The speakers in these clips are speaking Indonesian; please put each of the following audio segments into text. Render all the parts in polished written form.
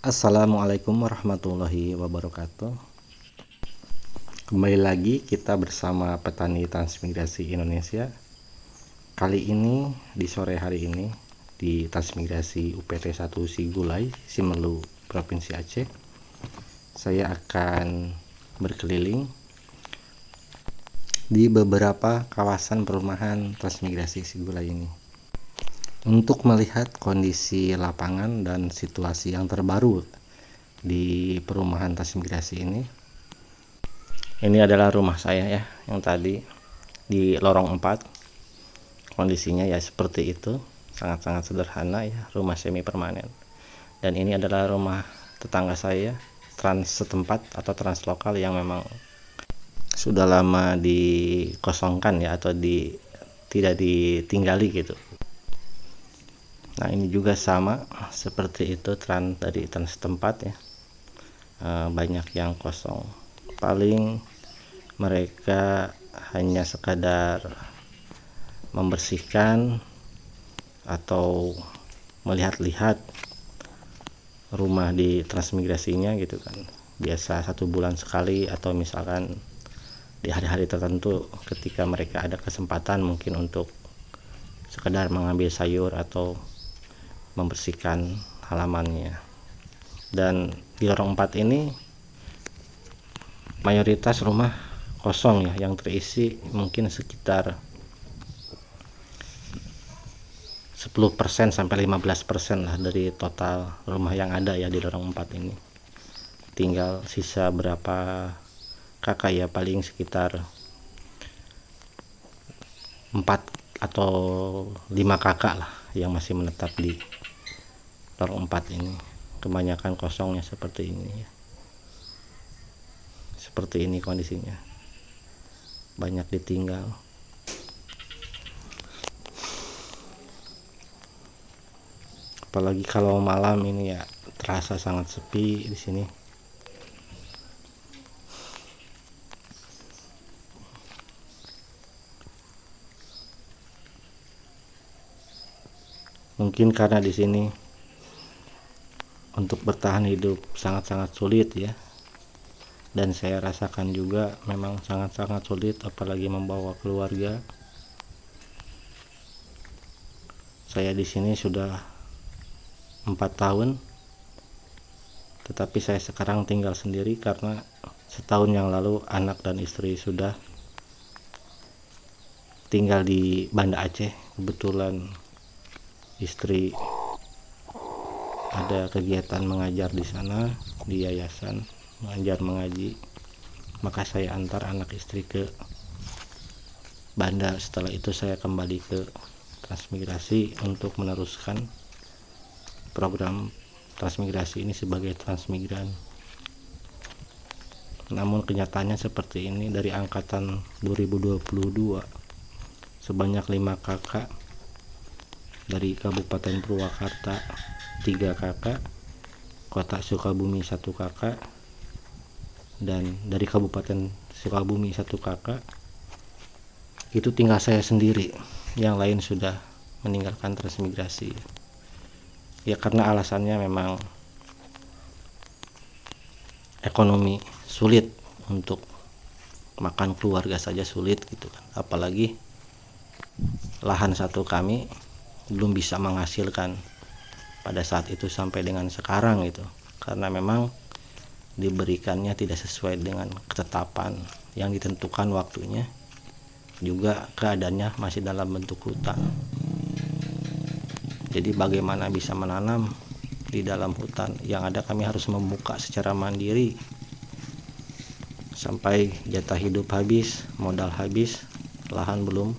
Assalamualaikum warahmatullahi wabarakatuh. Kembali lagi kita bersama petani transmigrasi Indonesia. Kali ini di sore hari ini di transmigrasi UPT 1 Sigulai, Simelu, Provinsi Aceh, saya akan berkeliling di beberapa kawasan perumahan transmigrasi Sigulai ini untuk melihat kondisi lapangan dan situasi yang terbaru di perumahan transmigrasi ini. Ini adalah rumah saya ya, yang tadi di lorong 4. Kondisinya ya seperti itu, sangat-sangat sederhana ya, rumah semi permanen. Dan ini adalah rumah tetangga saya, trans setempat atau trans lokal yang memang sudah lama dikosongkan ya, atau tidak ditinggali gitu. Nah, ini juga sama seperti itu, dari trans setempat ya. Banyak yang kosong. Paling mereka hanya sekadar membersihkan atau melihat-lihat rumah di transmigrasinya gitu kan. Biasa 1 bulan sekali, atau misalkan di hari-hari tertentu ketika mereka ada kesempatan mungkin untuk sekedar mengambil sayur atau membersihkan halamannya. Dan di lorong 4 ini mayoritas rumah kosong ya, yang terisi mungkin sekitar 10% sampai 15% lah dari total rumah yang ada ya di lorong 4 ini. Tinggal sisa berapa kakak ya, paling sekitar 4 atau 5 kakak lah yang masih menetap di lorong 4 ini. Kebanyakan kosongnya seperti ini ya. Seperti ini kondisinya, banyak ditinggal. Apalagi kalau malam ini ya, terasa sangat sepi di sini. Mungkin karena di sini untuk bertahan hidup sangat-sangat sulit ya, dan saya rasakan juga memang sangat-sangat sulit, apalagi membawa keluarga. Saya di sini sudah 4 tahun, tetapi saya sekarang tinggal sendiri karena setahun yang lalu anak dan istri sudah tinggal di Banda Aceh. Kebetulan istri ada kegiatan mengajar di sana, di yayasan mengajar mengaji, maka saya antar anak istri ke Banda. Setelah itu saya kembali ke transmigrasi untuk meneruskan program transmigrasi ini sebagai transmigran. Namun kenyataannya seperti ini. Dari angkatan 2022 sebanyak 5 kakak, dari Kabupaten Purwakarta 3 kakak, Kota Sukabumi 1 kakak, dan dari Kabupaten Sukabumi 1 kakak. Itu tinggal saya sendiri, yang lain sudah meninggalkan transmigrasi ya, karena alasannya memang ekonomi sulit, untuk makan keluarga saja sulit gitu kan, apalagi lahan satu kami belum bisa menghasilkan pada saat itu sampai dengan sekarang gitu, karena memang diberikannya tidak sesuai dengan ketetapan yang ditentukan waktunya, juga keadaannya masih dalam bentuk hutan. Jadi bagaimana bisa menanam di dalam hutan? Yang ada kami harus membuka secara mandiri sampai jatah hidup habis, modal habis, lahan belum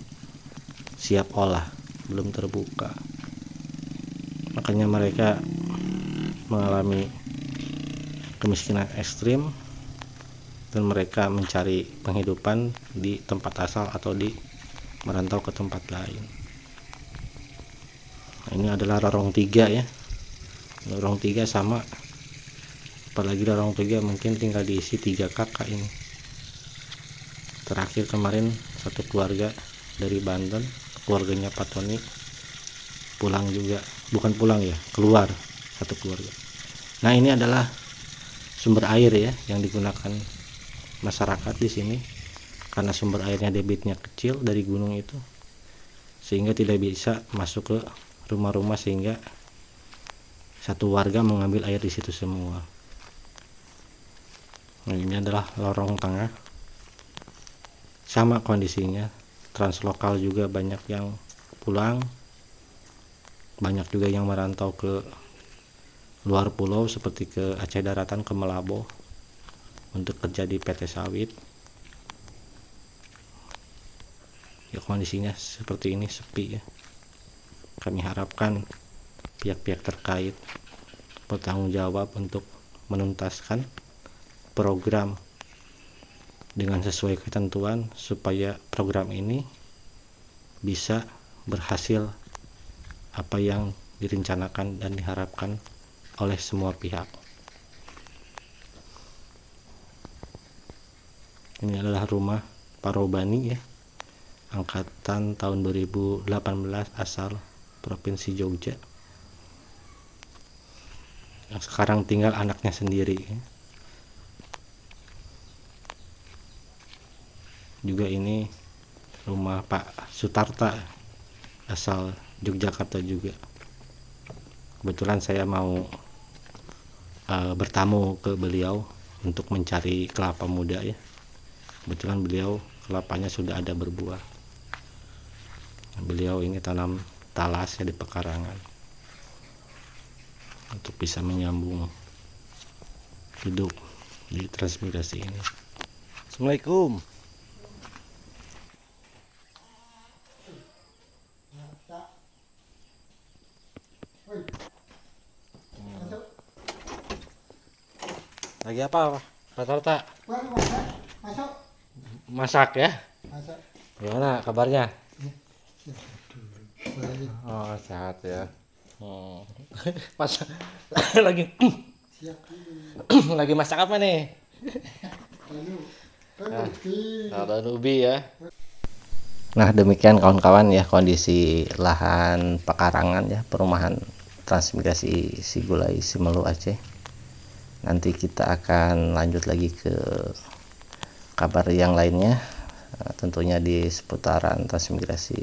siap olah, belum terbuka. Makanya mereka mengalami kemiskinan ekstrim, dan mereka mencari penghidupan di tempat asal atau merantau ke tempat lain. Nah, ini adalah lorong 3 ya. Lorong 3 sama, apalagi lorong 3 mungkin tinggal diisi 3 kakak ini. Terakhir kemarin satu keluarga dari Banten, keluarganya Pak Tony, pulang juga, bukan pulang ya, keluar satu keluarga. Nah, ini adalah sumber air ya yang digunakan masyarakat di sini, karena sumber airnya debitnya kecil dari gunung itu, sehingga tidak bisa masuk ke rumah-rumah, sehingga satu warga mengambil air di situ semua. Nah, ini adalah lorong tengah, sama kondisinya. Translokal juga banyak yang pulang, banyak juga yang merantau ke luar pulau seperti ke Aceh Daratan, ke Melabo untuk kerja di PT Sawit. Ya, kondisinya seperti ini, sepi ya. Kami harapkan pihak-pihak terkait bertanggung jawab untuk menuntaskan program dengan sesuai ketentuan, supaya program ini bisa berhasil apa yang direncanakan dan diharapkan oleh semua pihak. Ini adalah rumah Parobani ya, angkatan tahun 2018, asal Provinsi Jogja, yang sekarang tinggal anaknya sendiri ya. Juga ini rumah Pak Sutarta, asal Yogyakarta juga. Kebetulan saya mau bertamu ke beliau untuk mencari kelapa muda ya. Kebetulan beliau kelapanya sudah ada berbuah. Beliau ini tanam talas ya di pekarangan untuk bisa menyambung hidup di transmigrasi ini. Assalamualaikum. Lagi apa Pak Tarta? Masak ya? Gimana kabarnya? Oh, sehat ya. Masak lagi lagi masak apa nih? Daun ubi ya. Nah, demikian kawan-kawan ya kondisi lahan pekarangan ya perumahan transmigrasi Sigulai Simelu Aceh. Nanti kita akan lanjut lagi ke kabar yang lainnya, tentunya di seputaran transmigrasi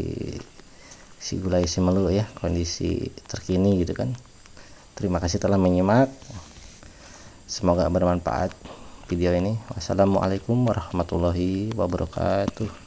Sigulai Simelu ya, kondisi terkini gitu kan. Terima kasih telah menyimak, semoga bermanfaat video ini. Wassalamualaikum warahmatullahi wabarakatuh.